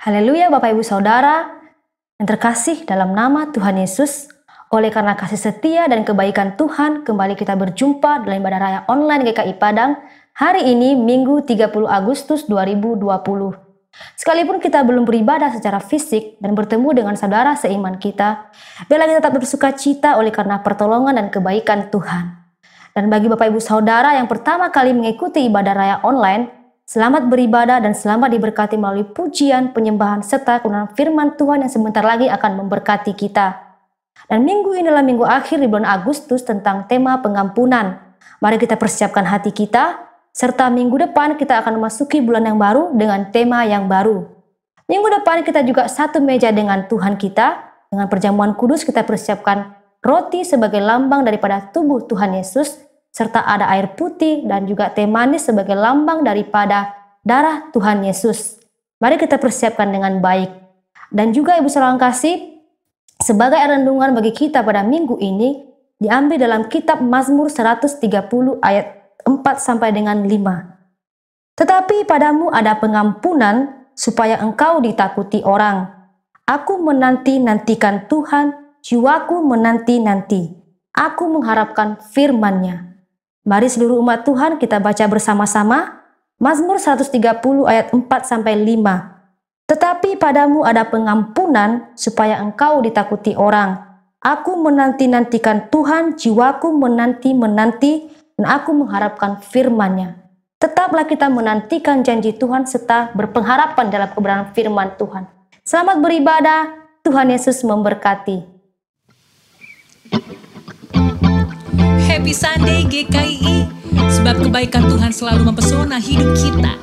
Haleluya Bapak Ibu Saudara yang terkasih dalam nama Tuhan Yesus. Oleh karena kasih setia dan kebaikan Tuhan, kembali kita berjumpa dalam ibadah raya online GKI Padang. Hari ini Minggu 30 Agustus 2020. Sekalipun kita belum beribadah secara fisik dan bertemu dengan saudara seiman kita, biarlah kita tetap bersuka cita oleh karena pertolongan dan kebaikan Tuhan. Dan bagi Bapak Ibu Saudara yang pertama kali mengikuti ibadah raya online, selamat beribadah dan selamat diberkati melalui pujian, penyembahan, serta kebenaran firman Tuhan yang sebentar lagi akan memberkati kita. Dan minggu ini adalah minggu akhir di bulan Agustus tentang tema pengampunan. Mari kita persiapkan hati kita, serta minggu depan kita akan memasuki bulan yang baru dengan tema yang baru. Minggu depan kita juga satu meja dengan Tuhan kita. Dengan perjamuan kudus kita persiapkan roti sebagai lambang daripada tubuh Tuhan Yesus, serta ada air putih dan juga teh manis sebagai lambang daripada darah Tuhan Yesus. Mari kita persiapkan dengan baik. Dan juga Ibu Saudara kasih, sebagai renungan bagi kita pada minggu ini, diambil dalam kitab Mazmur 130 ayat 4 sampai dengan 5. Tetapi padamu ada pengampunan supaya engkau ditakuti orang. Aku menanti-nantikan Tuhan, jiwaku menanti-nanti. Aku mengharapkan firman-Nya. Mari seluruh umat Tuhan kita baca bersama-sama Mazmur 130 ayat 4 sampai 5. Tetapi padamu ada pengampunan supaya engkau ditakuti orang. Aku menanti-nantikan Tuhan, jiwaku menanti-menanti, dan aku mengharapkan firman-Nya. Tetaplah kita menantikan janji Tuhan serta berpengharapan dalam kebenaran firman Tuhan. Selamat beribadah, Tuhan Yesus memberkati. Happy Sunday GKI, sebab kebaikan Tuhan selalu mempesona hidup kita.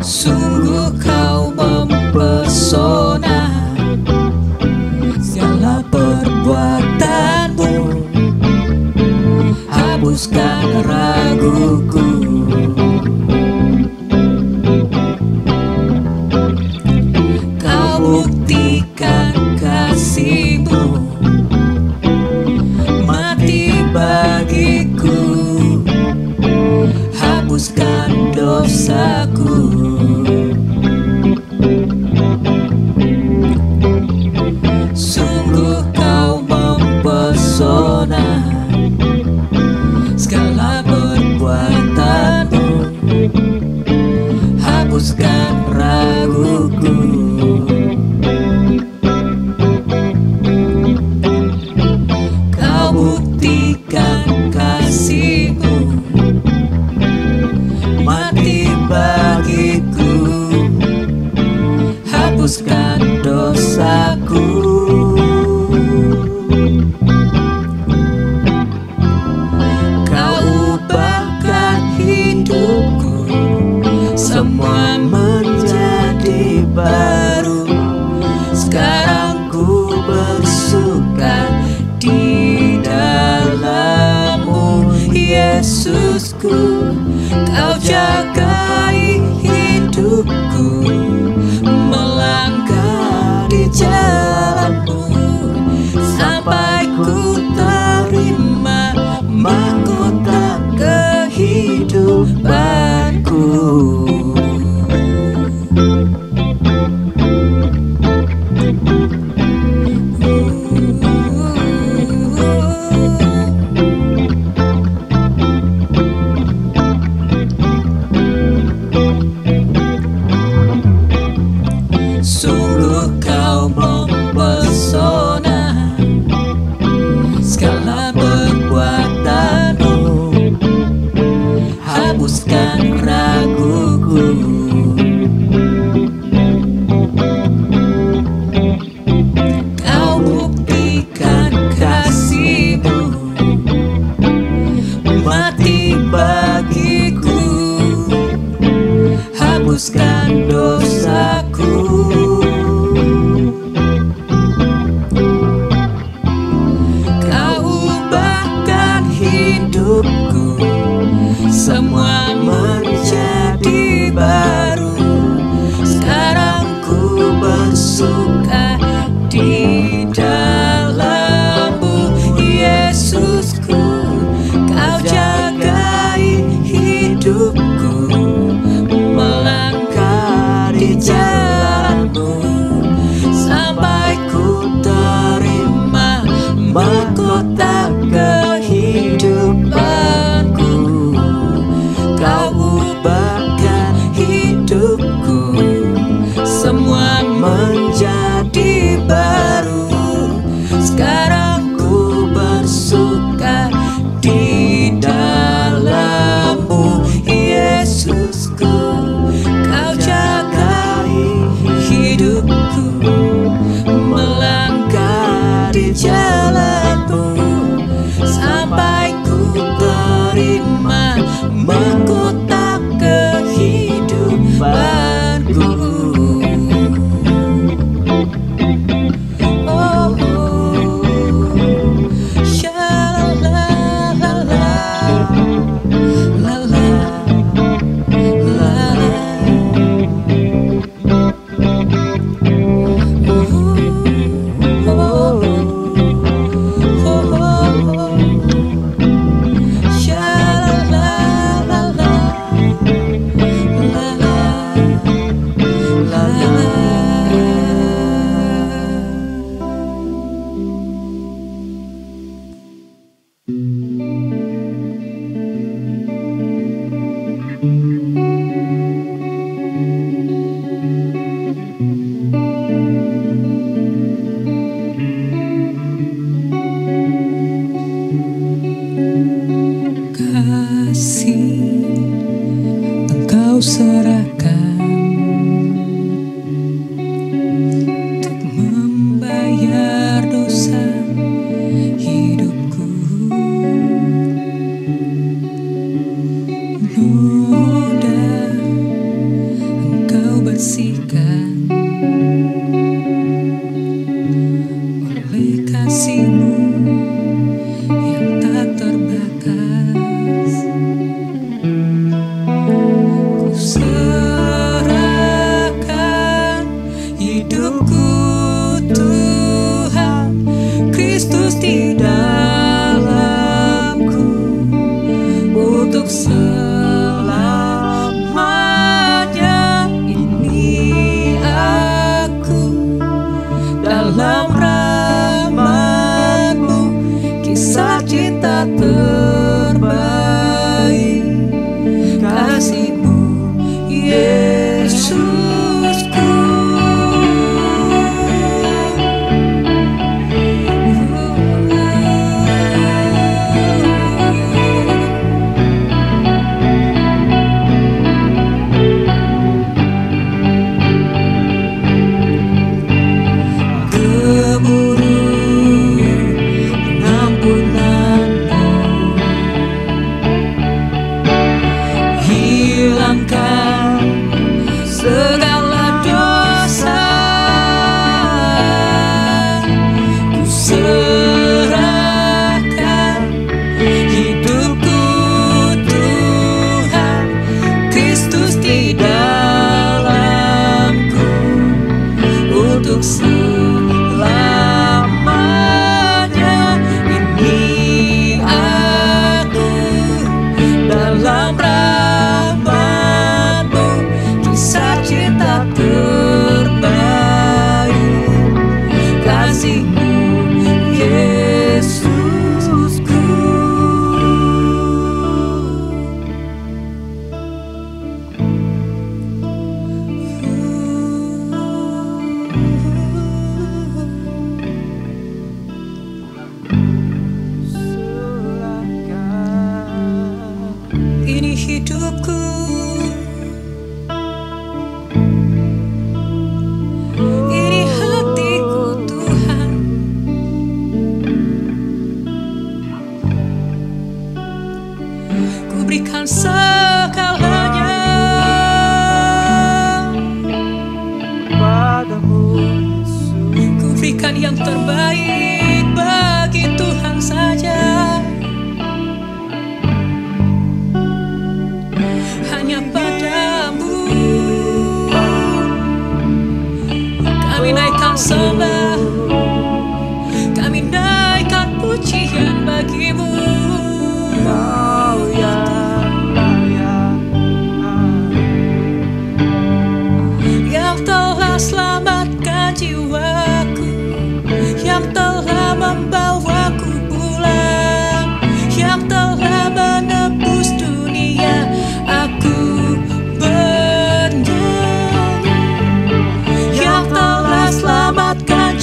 Sungguh kau mempesona, segala perbuatanmu hapuskan raguku. Buktikan kasih-Mu, mati bagiku, hapuskan dosaku. Sungguh kau mempesona, segala perbuatanmu hapuskan raguku. Buktikan kasih-Mu, mati bagiku, hapuskan dosaku. Kau ubahkan hidupku, semua menjadi baru. Sekarang ku bersuka di dalam-Mu, Yesusku. Kau jagai hidupku, melangkah di jalan-Mu, sampai ku terima mahkota kehidupanku. Sungguh kau mempesona, segala perbuatanmu hapuskan raguku. Kau buktikan kasih-Mu, mati bagiku, hapuskan dosaku. Kau ubahkan hidupku, semua menjadi baru. Sekarang ku bersuka di dalam serahkan untuk membayar dosa hidupku. Noda Engkau bersihkan oleh kasih-Mu yang tak terbatas. Ku serahkan hidupku Tuhan, Kristus di dalamku untuk selamanya. Ini aku dalam rahmat-Mu, kisah cinta terbaik, kasih-Mu Yesusku. Hilangkan segala dosa, ku serahkan hidupku Tuhan, Kristus di dalamku untuk selamanya. Ini aku dalam rahmat-Mu, kisah cinta terbaik, kasih-Mu Yesusku. Ini hidupku, ini hatiku Tuhan. Ku berikan segalanya padamu, Yesus. ku berikan yang terbaik bagi Tuhan saja. Hanya padamu kami naikkan sembah, kami naikkan pujian bagi-Mu. Kau yang layak, Yang telah selamatkan jiwaku, yang telah membawaku pulang, yang telah menebus dunia. Aku bernyanyi, yang telah selamatkan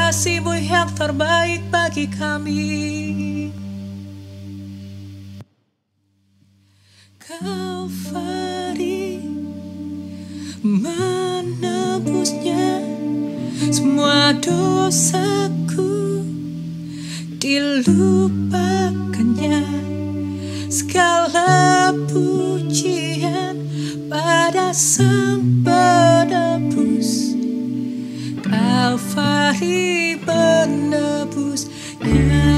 kasih-Mu yang terbaik bagi kami. Kalvari menebusnya, semua dosaku dilupakannya. Segala pujian pada Sang Penebus, Kalvari penebusnya.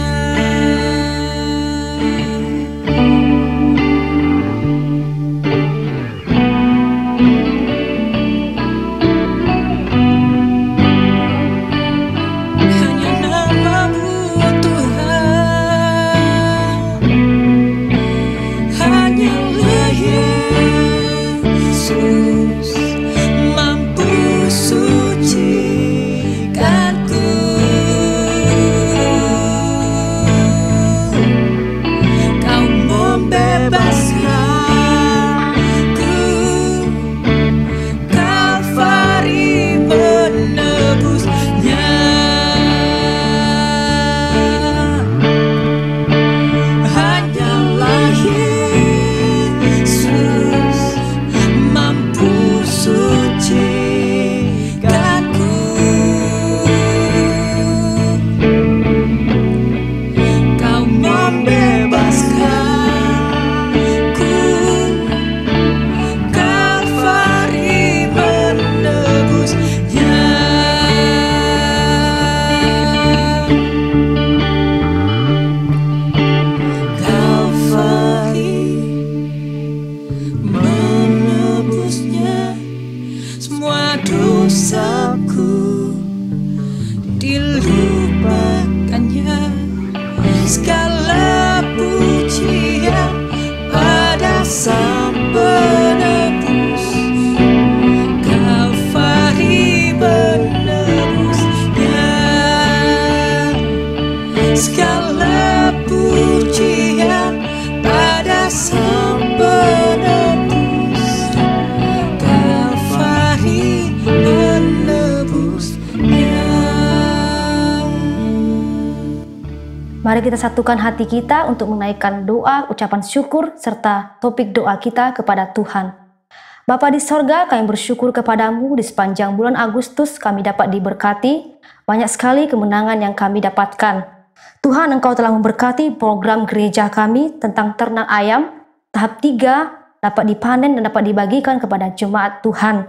Mari kita satukan hati kita untuk menaikkan doa, ucapan syukur, serta topik doa kita kepada Tuhan. Bapa di sorga, kami bersyukur kepadamu di sepanjang bulan Agustus kami dapat diberkati. Banyak sekali kemenangan yang kami dapatkan. Tuhan, Engkau telah memberkati program gereja kami tentang ternak ayam. Tahap 3 dapat dipanen dan dapat dibagikan kepada jemaat Tuhan.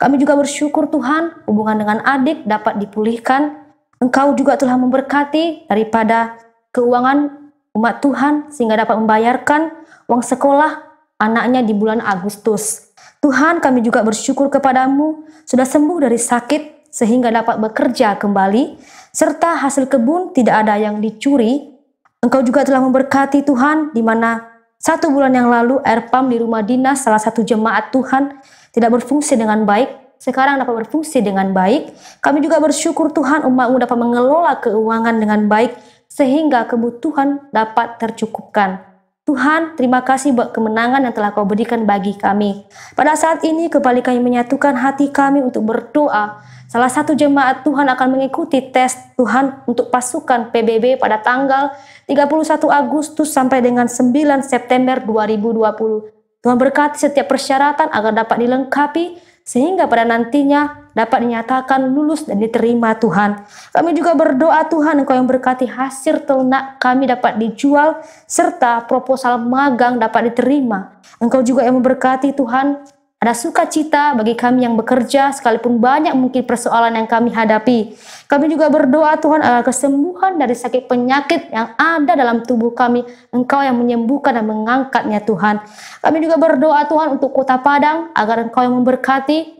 Kami juga bersyukur Tuhan, hubungan dengan adik dapat dipulihkan. Engkau juga telah memberkati daripada keuangan umat Tuhan sehingga dapat membayarkan uang sekolah anaknya di bulan Agustus. Tuhan, kami juga bersyukur kepadamu sudah sembuh dari sakit sehingga dapat bekerja kembali, serta hasil kebun tidak ada yang dicuri. Engkau juga telah memberkati Tuhan, di mana 1 bulan yang lalu air pump di rumah dinas salah satu jemaat Tuhan tidak berfungsi dengan baik, sekarang dapat berfungsi dengan baik. Kami juga bersyukur Tuhan, umat-Mu dapat mengelola keuangan dengan baik sehingga kebutuhan dapat tercukupkan. Tuhan, terima kasih buat kemenangan yang telah Kau berikan bagi kami. Pada saat ini kembali kami menyatukan hati kami untuk berdoa. Salah satu jemaat Tuhan akan mengikuti tes Tuhan untuk pasukan PBB pada tanggal 31 Agustus sampai dengan 9 September 2020. Tuhan berkati setiap persyaratan agar dapat dilengkapi sehingga pada nantinya dapat dinyatakan lulus dan diterima Tuhan. Kami juga berdoa Tuhan, Engkau yang berkati hasil ternak kami dapat dijual serta proposal magang dapat diterima. Engkau juga yang memberkati Tuhan, ada sukacita bagi kami yang bekerja sekalipun banyak mungkin persoalan yang kami hadapi. Kami juga berdoa Tuhan agar kesembuhan dari sakit penyakit yang ada dalam tubuh kami, Engkau yang menyembuhkan dan mengangkatnya Tuhan. Kami juga berdoa Tuhan untuk Kota Padang agar Engkau yang memberkati,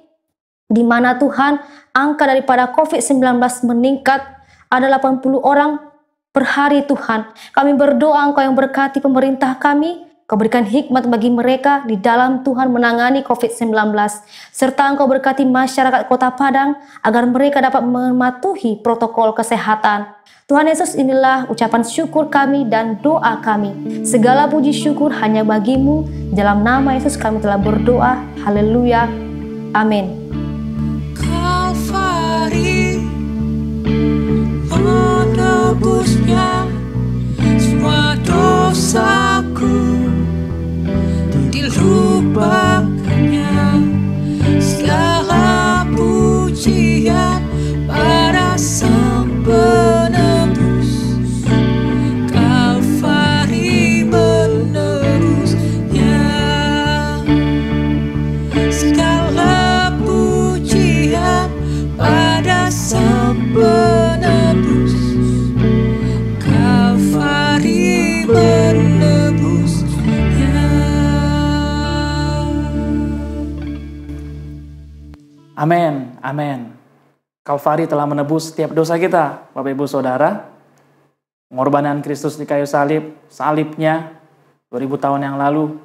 di mana Tuhan angka daripada COVID-19 meningkat, ada 80 orang per hari Tuhan. Kami berdoa Engkau yang berkati pemerintah kami, Kau berikan hikmat bagi mereka di dalam Tuhan menangani COVID-19. Serta Engkau berkati masyarakat Kota Padang agar mereka dapat mematuhi protokol kesehatan. Tuhan Yesus, inilah ucapan syukur kami dan doa kami. Segala puji syukur hanya bagi-Mu. Dalam nama Yesus kami telah berdoa. Haleluya. Amin. Kalvari Amin, amin. Kalvari telah menebus setiap dosa kita, Bapak Ibu Saudara. Pengorbanan Kristus di kayu salib, salibnya 2000 tahun yang lalu,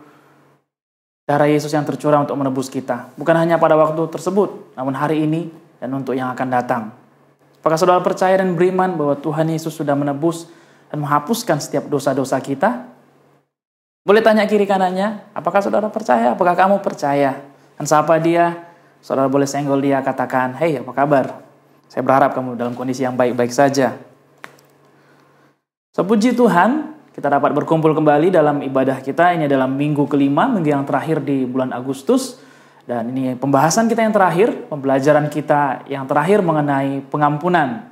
darah Yesus yang tercurah untuk menebus kita. Bukan hanya pada waktu tersebut, namun hari ini dan untuk yang akan datang. Apakah saudara percaya dan beriman bahwa Tuhan Yesus sudah menebus dan menghapuskan setiap dosa-dosa kita? Boleh tanya kiri kanannya, apakah saudara percaya? Apakah kamu percaya? Dan sapa dia, saudara boleh senggol dia, katakan, "Hei, apa kabar? Saya berharap kamu dalam kondisi yang baik-baik saja." Sepuji Tuhan, kita dapat berkumpul kembali dalam ibadah kita. Ini adalah minggu kelima, minggu yang terakhir di bulan Agustus. Dan ini pembahasan kita yang terakhir, pembelajaran kita yang terakhir mengenai pengampunan.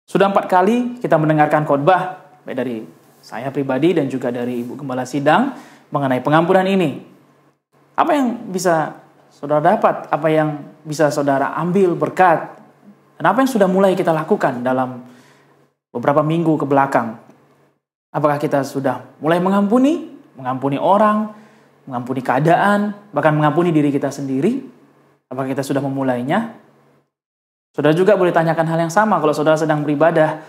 Sudah 4 kali kita mendengarkan khotbah, baik dari saya pribadi dan juga dari Ibu Gembala Sidang, mengenai pengampunan ini. Apa yang bisa saudara dapat? Apa yang bisa saudara ambil berkat? Dan apa yang sudah mulai kita lakukan dalam beberapa minggu ke belakang? Apakah kita sudah mulai mengampuni orang, mengampuni keadaan, bahkan mengampuni diri kita sendiri? Apakah kita sudah memulainya? Saudara juga boleh tanyakan hal yang sama kalau saudara sedang beribadah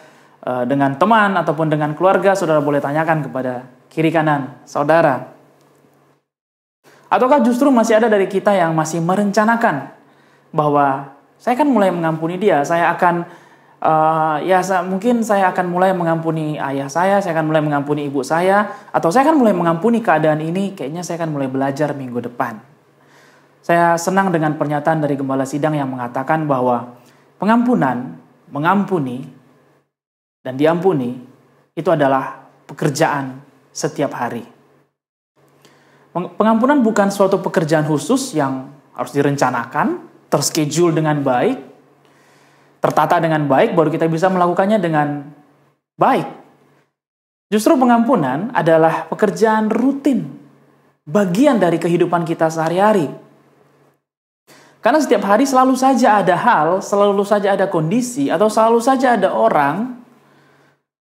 dengan teman ataupun dengan keluarga, saudara boleh tanyakan kepada kiri kanan saudara. Ataukah justru masih ada dari kita yang masih merencanakan bahwa saya akan mulai mengampuni dia, saya akan mungkin saya akan mulai mengampuni ayah saya akan mulai mengampuni ibu saya, atau saya akan mulai mengampuni keadaan ini, kayaknya saya akan mulai belajar minggu depan. Saya senang dengan pernyataan dari Gembala Sidang yang mengatakan bahwa pengampunan, mengampuni, dan diampuni itu adalah pekerjaan setiap hari. Pengampunan bukan suatu pekerjaan khusus yang harus direncanakan, terschedule dengan baik, tertata dengan baik, baru kita bisa melakukannya dengan baik. Justru pengampunan adalah pekerjaan rutin, bagian dari kehidupan kita sehari-hari. Karena setiap hari selalu saja ada hal, selalu saja ada kondisi, atau selalu saja ada orang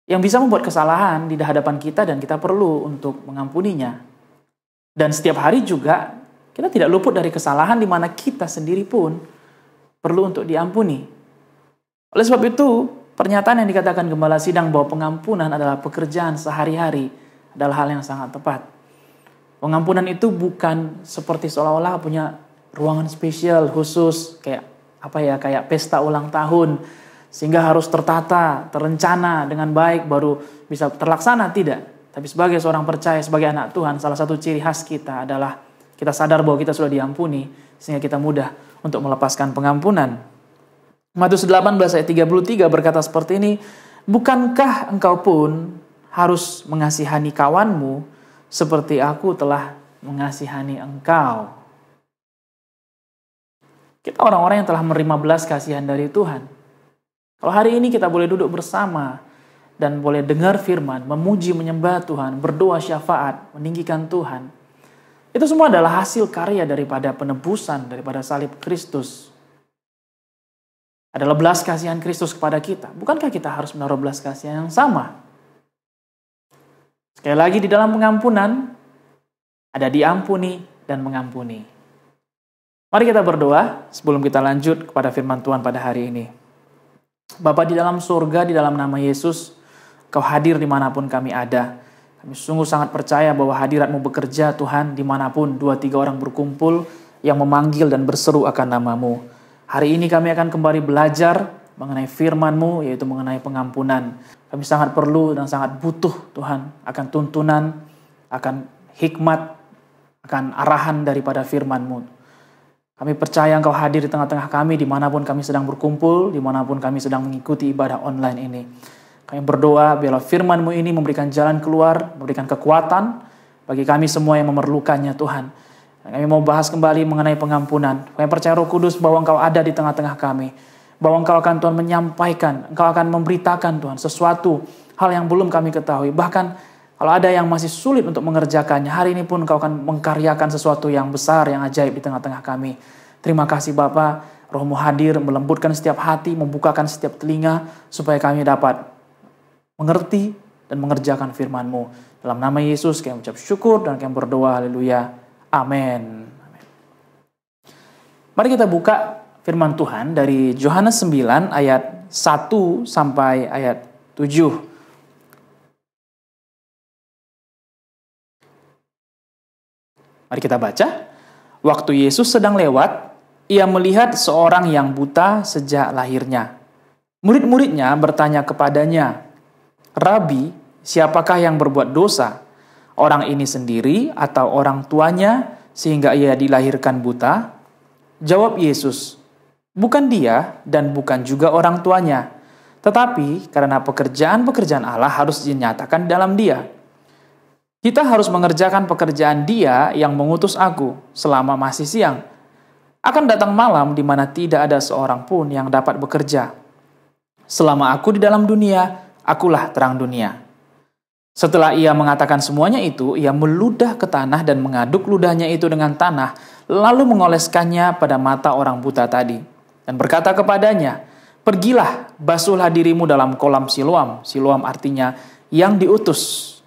yang bisa membuat kesalahan di hadapan kita dan kita perlu untuk mengampuninya. Dan setiap hari juga kita tidak luput dari kesalahan di mana kita sendiri pun perlu untuk diampuni. Oleh sebab itu, pernyataan yang dikatakan Gembala Sidang bahwa pengampunan adalah pekerjaan sehari-hari adalah hal yang sangat tepat. Pengampunan itu bukan seperti seolah-olah punya ruangan spesial khusus kayak pesta ulang tahun sehingga harus tertata, terencana dengan baik baru bisa terlaksana, tidak. Tapi sebagai seorang percaya, sebagai anak Tuhan, salah satu ciri khas kita adalah kita sadar bahwa kita sudah diampuni sehingga kita mudah untuk melepaskan pengampunan. Matius 18 ayat 33 berkata seperti ini, "Bukankah engkau pun harus mengasihani kawanmu seperti aku telah mengasihani engkau?" Kita orang-orang yang telah menerima belas kasihan dari Tuhan. Kalau hari ini kita boleh duduk bersama dan boleh dengar firman, memuji, menyembah Tuhan, berdoa syafaat, meninggikan Tuhan, itu semua adalah hasil karya daripada penebusan, daripada salib Kristus. Adalah belas kasihan Kristus kepada kita. Bukankah kita harus menaruh belas kasihan yang sama? Sekali lagi, di dalam pengampunan ada diampuni dan mengampuni. Mari kita berdoa sebelum kita lanjut kepada firman Tuhan pada hari ini. Bapa di dalam surga, di dalam nama Yesus, Kau hadir dimanapun kami ada. Kami sungguh sangat percaya bahwa hadirat-Mu bekerja, Tuhan, dimanapun 2-3 orang berkumpul yang memanggil dan berseru akan nama-Mu. Hari ini kami akan kembali belajar mengenai firman-Mu, yaitu mengenai pengampunan. Kami sangat perlu dan sangat butuh, Tuhan, akan tuntunan, akan hikmat, akan arahan daripada firman-Mu. Kami percaya Engkau hadir di tengah-tengah kami, dimanapun kami sedang berkumpul, dimanapun kami sedang mengikuti ibadah online ini. Kami berdoa, biarlah firman-Mu ini memberikan jalan keluar, memberikan kekuatan bagi kami semua yang memerlukannya, Tuhan. Kami mau bahas kembali mengenai pengampunan. Kami percaya Roh Kudus bahwa Engkau ada di tengah-tengah kami. Bahwa Engkau akan, Tuhan, menyampaikan, Engkau akan memberitakan, Tuhan, sesuatu hal yang belum kami ketahui. Bahkan kalau ada yang masih sulit untuk mengerjakannya, hari ini pun Engkau akan mengkaryakan sesuatu yang besar, yang ajaib di tengah-tengah kami. Terima kasih Bapa, Roh-Mu hadir, melembutkan setiap hati, membukakan setiap telinga, supaya kami dapat mengerti dan mengerjakan firman-Mu. Dalam nama Yesus kami ucap syukur dan kami berdoa, haleluya. Amin. Mari kita buka firman Tuhan dari Yohanes 9 ayat 1 sampai ayat 7. Mari kita baca. Waktu Yesus sedang lewat, ia melihat seorang yang buta sejak lahirnya. Murid-muridnya bertanya kepadanya, "Rabi, siapakah yang berbuat dosa? Orang ini sendiri atau orang tuanya sehingga ia dilahirkan buta?" Jawab Yesus, "Bukan dia dan bukan juga orang tuanya, tetapi karena pekerjaan-pekerjaan Allah harus dinyatakan dalam dia. Kita harus mengerjakan pekerjaan Dia yang mengutus aku selama masih siang. Akan datang malam di mana tidak ada seorang pun yang dapat bekerja. Selama aku di dalam dunia, akulah terang dunia." Setelah ia mengatakan semuanya itu, ia meludah ke tanah dan mengaduk ludahnya itu dengan tanah, lalu mengoleskannya pada mata orang buta tadi, dan berkata kepadanya, "Pergilah, basuhlah dirimu dalam kolam Siloam." Siloam artinya yang diutus.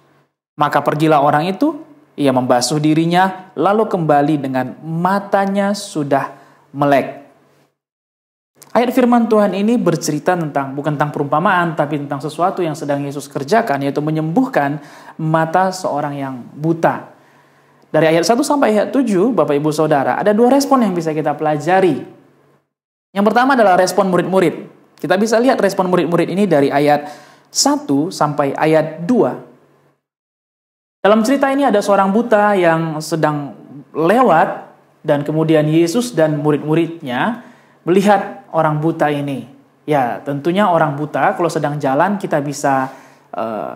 Maka pergilah orang itu, ia membasuh dirinya, lalu kembali dengan matanya sudah melek. Ayat firman Tuhan ini bercerita bukan tentang perumpamaan, tapi tentang sesuatu yang sedang Yesus kerjakan, yaitu menyembuhkan mata seorang yang buta. Dari ayat 1 sampai ayat 7, Bapak Ibu Saudara, ada dua respon yang bisa kita pelajari. Yang pertama adalah respon murid-murid. Kita bisa lihat respon murid-murid ini dari ayat 1 sampai ayat 2. Dalam cerita ini ada seorang buta yang sedang lewat, dan kemudian Yesus dan murid-muridnya melihat orang buta ini. Ya, tentunya orang buta kalau sedang jalan kita bisa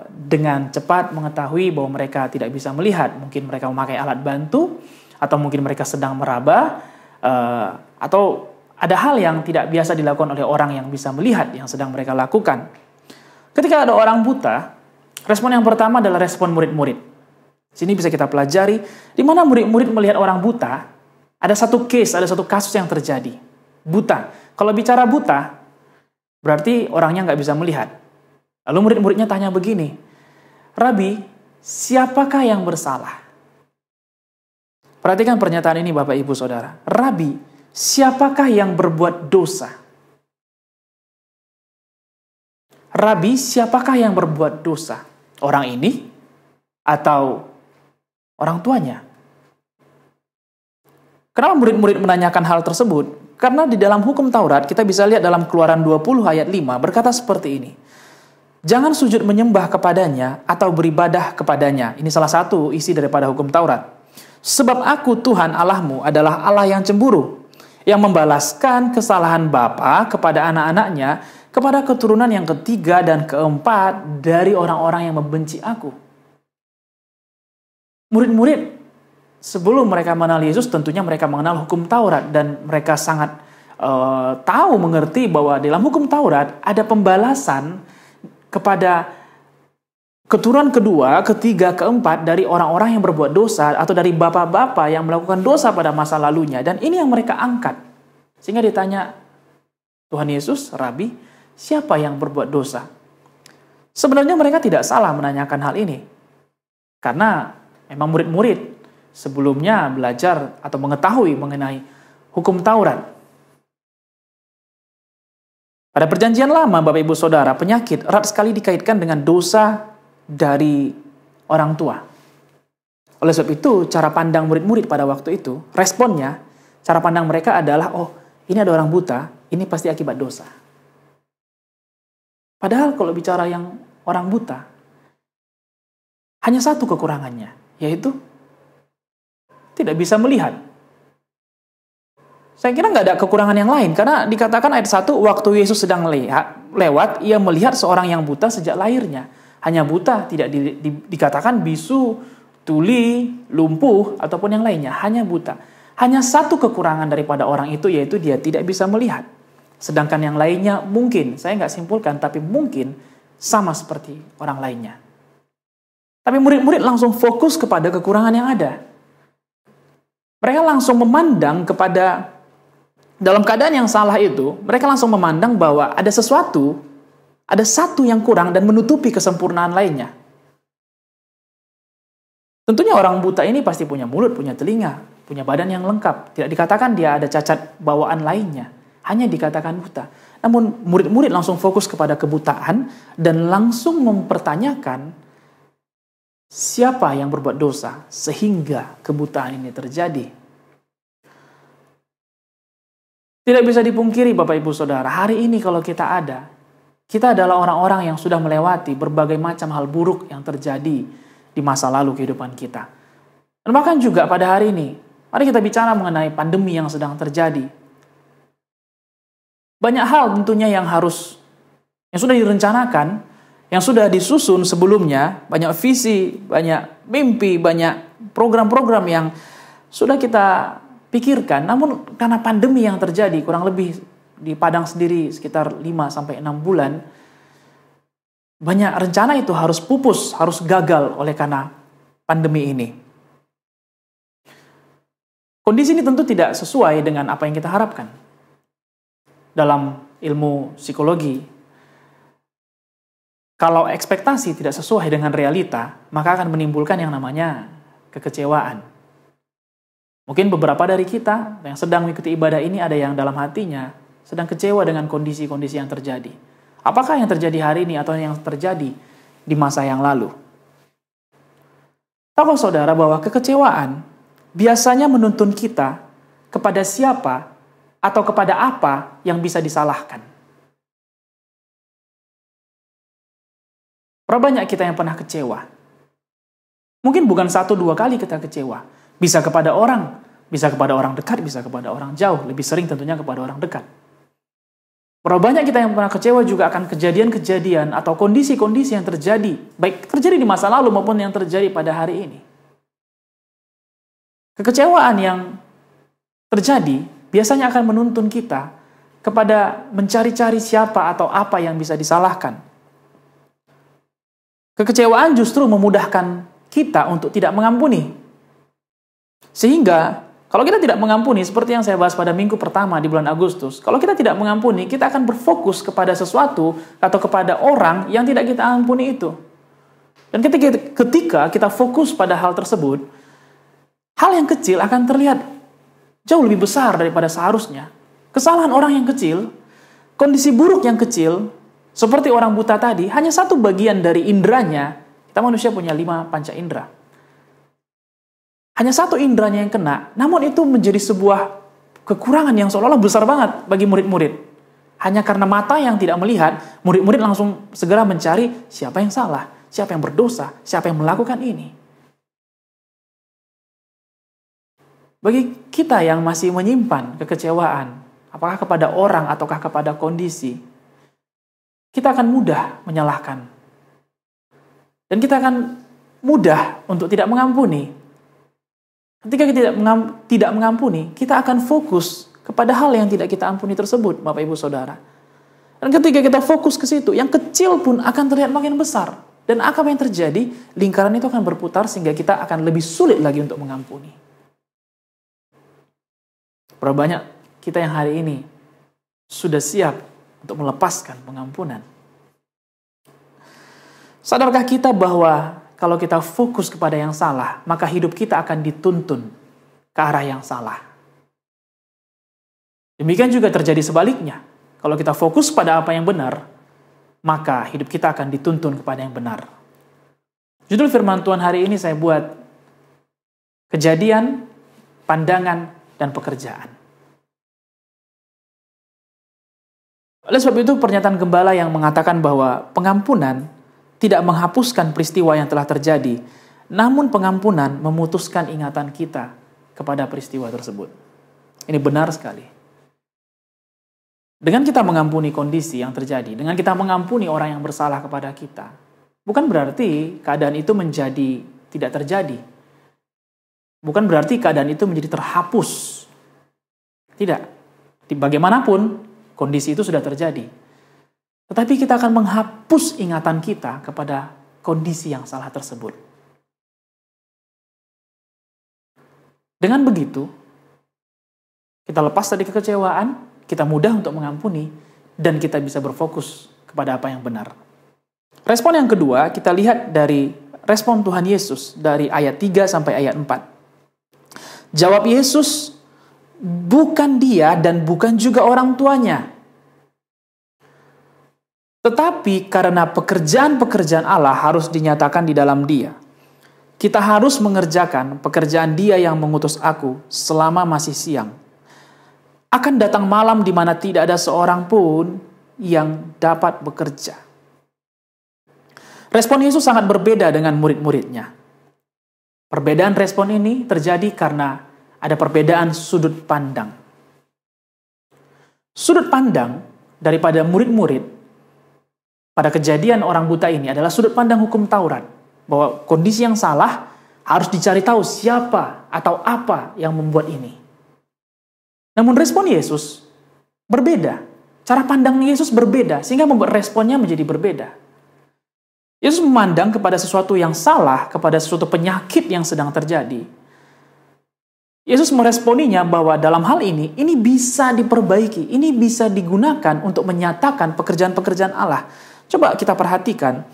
dengan cepat mengetahui bahwa mereka tidak bisa melihat. Mungkin mereka memakai alat bantu, atau mungkin mereka sedang meraba, atau ada hal yang tidak biasa dilakukan oleh orang yang bisa melihat yang sedang mereka lakukan. Ketika ada orang buta, respon yang pertama adalah respon murid-murid. Sini bisa kita pelajari, di mana murid-murid melihat orang buta, ada satu kasus yang terjadi. Buta. Kalau bicara buta, berarti orangnya nggak bisa melihat. Lalu murid-muridnya tanya begini, "Rabi, siapakah yang bersalah?" Perhatikan pernyataan ini Bapak Ibu Saudara. "Rabi, siapakah yang berbuat dosa?" Rabi, siapakah yang berbuat dosa? Orang ini atau orang tuanya? Kenapa murid-murid menanyakan hal tersebut? Karena di dalam hukum Taurat, kita bisa lihat dalam Keluaran 20 ayat 5, berkata seperti ini. "Jangan sujud menyembah kepadanya atau beribadah kepadanya." Ini salah satu isi daripada hukum Taurat. "Sebab aku Tuhan Allahmu adalah Allah yang cemburu, yang membalaskan kesalahan bapa kepada anak-anaknya, kepada keturunan yang ketiga dan keempat dari orang-orang yang membenci aku." Murid-murid sebelum mereka mengenal Yesus, tentunya mereka mengenal hukum Taurat, dan mereka sangat mengerti bahwa dalam hukum Taurat ada pembalasan kepada keturunan kedua, ketiga, keempat dari orang-orang yang berbuat dosa, atau dari bapak-bapak yang melakukan dosa pada masa lalunya. Dan ini yang mereka angkat. Sehingga ditanya Tuhan Yesus, "Rabi, siapa yang berbuat dosa?" Sebenarnya mereka tidak salah menanyakan hal ini. Karena memang murid-murid sebelumnya belajar atau mengetahui mengenai hukum Taurat. Pada perjanjian lama, Bapak Ibu Saudara, penyakit erat sekali dikaitkan dengan dosa dari orang tua. Oleh sebab itu, cara pandang murid-murid pada waktu itu, responnya, cara pandang mereka adalah, "Oh, ini ada orang buta, ini pasti akibat dosa." Padahal kalau bicara yang orang buta, hanya satu kekurangannya, yaitu tidak bisa melihat. Saya kira nggak ada kekurangan yang lain, karena dikatakan ayat 1, waktu Yesus sedang lewat, ia melihat seorang yang buta sejak lahirnya. Hanya buta, tidak dikatakan bisu, tuli, lumpuh, ataupun yang lainnya. Hanya buta. Hanya satu kekurangan daripada orang itu, yaitu dia tidak bisa melihat. Sedangkan yang lainnya mungkin, saya nggak simpulkan, tapi mungkin sama seperti orang lainnya. Tapi murid-murid langsung fokus kepada kekurangan yang ada. Mereka langsung memandang kepada, dalam keadaan yang salah itu, mereka langsung memandang bahwa ada sesuatu, ada satu yang kurang dan menutupi kesempurnaan lainnya. Tentunya orang buta ini pasti punya mulut, punya telinga, punya badan yang lengkap. Tidak dikatakan dia ada cacat bawaan lainnya, hanya dikatakan buta. Namun murid-murid langsung fokus kepada kebutaan dan langsung mempertanyakan siapa yang berbuat dosa sehingga kebutaan ini terjadi. Tidak bisa dipungkiri Bapak Ibu Saudara, hari ini kalau kita adalah orang-orang yang sudah melewati berbagai macam hal buruk yang terjadi di masa lalu kehidupan kita. Dan bahkan juga pada hari ini, mari kita bicara mengenai pandemi yang sedang terjadi. Banyak hal tentunya yang sudah direncanakan, yang sudah disusun sebelumnya, banyak visi, banyak mimpi, banyak program-program yang sudah kita pikirkan. Namun karena pandemi yang terjadi kurang lebih di Padang sendiri sekitar 5-6 bulan, banyak rencana itu harus pupus, harus gagal oleh karena pandemi ini. Kondisi ini tentu tidak sesuai dengan apa yang kita harapkan. Dalam ilmu psikologi, kalau ekspektasi tidak sesuai dengan realita, maka akan menimbulkan yang namanya kekecewaan. Mungkin beberapa dari kita yang sedang mengikuti ibadah ini ada yang dalam hatinya sedang kecewa dengan kondisi-kondisi yang terjadi. Apakah yang terjadi hari ini atau yang terjadi di masa yang lalu? Tahu saudara bahwa kekecewaan biasanya menuntun kita kepada siapa atau kepada apa yang bisa disalahkan. Berapa banyak kita yang pernah kecewa? Mungkin bukan 1-2 kali kita kecewa. Bisa kepada orang dekat, bisa kepada orang jauh. Lebih sering tentunya kepada orang dekat. Berapa banyak kita yang pernah kecewa juga akan kejadian-kejadian atau kondisi-kondisi yang terjadi. Baik terjadi di masa lalu maupun yang terjadi pada hari ini. Kekecewaan yang terjadi biasanya akan menuntun kita kepada mencari-cari siapa atau apa yang bisa disalahkan. Kekecewaan justru memudahkan kita untuk tidak mengampuni. Sehingga kalau kita tidak mengampuni, seperti yang saya bahas pada minggu pertama di bulan Agustus, kalau kita tidak mengampuni, kita akan berfokus kepada sesuatu atau kepada orang yang tidak kita ampuni itu. Dan ketika kita fokus pada hal tersebut, hal yang kecil akan terlihat jauh lebih besar daripada seharusnya. Kesalahan orang yang kecil, kondisi buruk yang kecil, seperti orang buta tadi, hanya satu bagian dari indranya. Kita manusia punya 5 panca indera. Hanya satu indranya yang kena, namun itu menjadi sebuah kekurangan yang seolah-olah besar banget bagi murid-murid. Hanya karena mata yang tidak melihat, murid-murid langsung segera mencari siapa yang salah, siapa yang berdosa, siapa yang melakukan ini. Bagi kita yang masih menyimpan kekecewaan, apakah kepada orang ataukah kepada kondisi, kita akan mudah menyalahkan. Dan kita akan mudah untuk tidak mengampuni. Ketika kita tidak mengampuni, kita akan fokus kepada hal yang tidak kita ampuni tersebut, Bapak Ibu Saudara. Dan ketika kita fokus ke situ, yang kecil pun akan terlihat makin besar. Dan apa yang terjadi, lingkaran itu akan berputar sehingga kita akan lebih sulit lagi untuk mengampuni. Berapa banyak kita yang hari ini sudah siap untuk melepaskan pengampunan? Sadarkah kita bahwa kalau kita fokus kepada yang salah, maka hidup kita akan dituntun ke arah yang salah. Demikian juga terjadi sebaliknya. Kalau kita fokus pada apa yang benar, maka hidup kita akan dituntun kepada yang benar. Judul firman Tuhan hari ini saya buat Kejadian, Pandangan, dan Pekerjaan. Oleh sebab itu pernyataan gembala yang mengatakan bahwa pengampunan tidak menghapuskan peristiwa yang telah terjadi, namun pengampunan memutuskan ingatan kita kepada peristiwa tersebut. Ini benar sekali. Dengan kita mengampuni kondisi yang terjadi, dengan kita mengampuni orang yang bersalah kepada kita, bukan berarti keadaan itu menjadi tidak terjadi. Bukan berarti keadaan itu menjadi terhapus. Tidak. Bagaimanapun, kondisi itu sudah terjadi. Tetapi kita akan menghapus ingatan kita kepada kondisi yang salah tersebut. Dengan begitu, kita lepas dari kekecewaan, kita mudah untuk mengampuni, dan kita bisa berfokus kepada apa yang benar. Respon yang kedua, kita lihat dari respon Tuhan Yesus dari ayat 3 sampai ayat 4. Jawab Yesus, bukan dia dan bukan juga orang tuanya. Tetapi karena pekerjaan-pekerjaan Allah harus dinyatakan di dalam dia, kita harus mengerjakan pekerjaan dia yang mengutus aku selama masih siang. Akan datang malam di mana tidak ada seorang pun yang dapat bekerja. Respon Yesus sangat berbeda dengan murid-muridnya. Perbedaan respon ini terjadi karena ada perbedaan sudut pandang. Sudut pandang daripada murid-murid pada kejadian orang buta ini adalah sudut pandang hukum Taurat, bahwa kondisi yang salah harus dicari tahu siapa atau apa yang membuat ini. Namun respon Yesus berbeda. Cara pandang Yesus berbeda, sehingga membuat responnya menjadi berbeda. Yesus memandang kepada sesuatu yang salah, kepada sesuatu penyakit yang sedang terjadi. Yesus meresponinya bahwa dalam hal ini bisa diperbaiki, ini bisa digunakan untuk menyatakan pekerjaan-pekerjaan Allah. Coba kita perhatikan,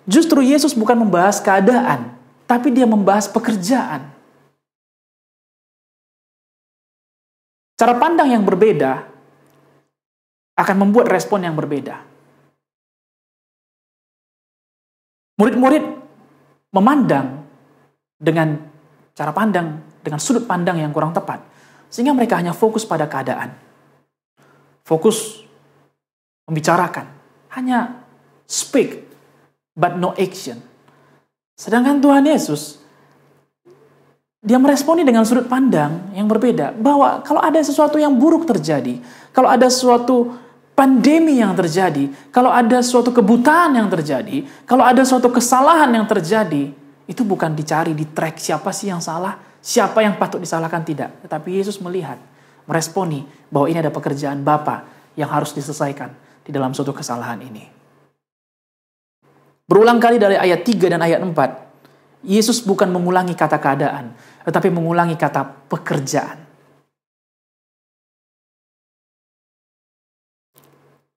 justru Yesus bukan membahas keadaan, tapi dia membahas pekerjaan. Cara pandang yang berbeda akan membuat respon yang berbeda. Murid-murid memandang dengan cara pandang, dengan sudut pandang yang kurang tepat, sehingga mereka hanya fokus pada keadaan. Fokus membicarakan, hanya speak, but no action. Sedangkan Tuhan Yesus, dia meresponi dengan sudut pandang yang berbeda, bahwa kalau ada sesuatu yang buruk terjadi, kalau ada suatu pandemi yang terjadi, kalau ada suatu kebutaan yang terjadi, kalau ada suatu kesalahan yang terjadi, itu bukan dicari di track siapa sih yang salah, siapa yang patut disalahkan, tidak. Tetapi Yesus melihat, meresponi bahwa ini ada pekerjaan Bapa yang harus diselesaikan di dalam suatu kesalahan ini. Berulang kali dari ayat 3 dan ayat 4, Yesus bukan mengulangi kata keadaan, tetapi mengulangi kata pekerjaan.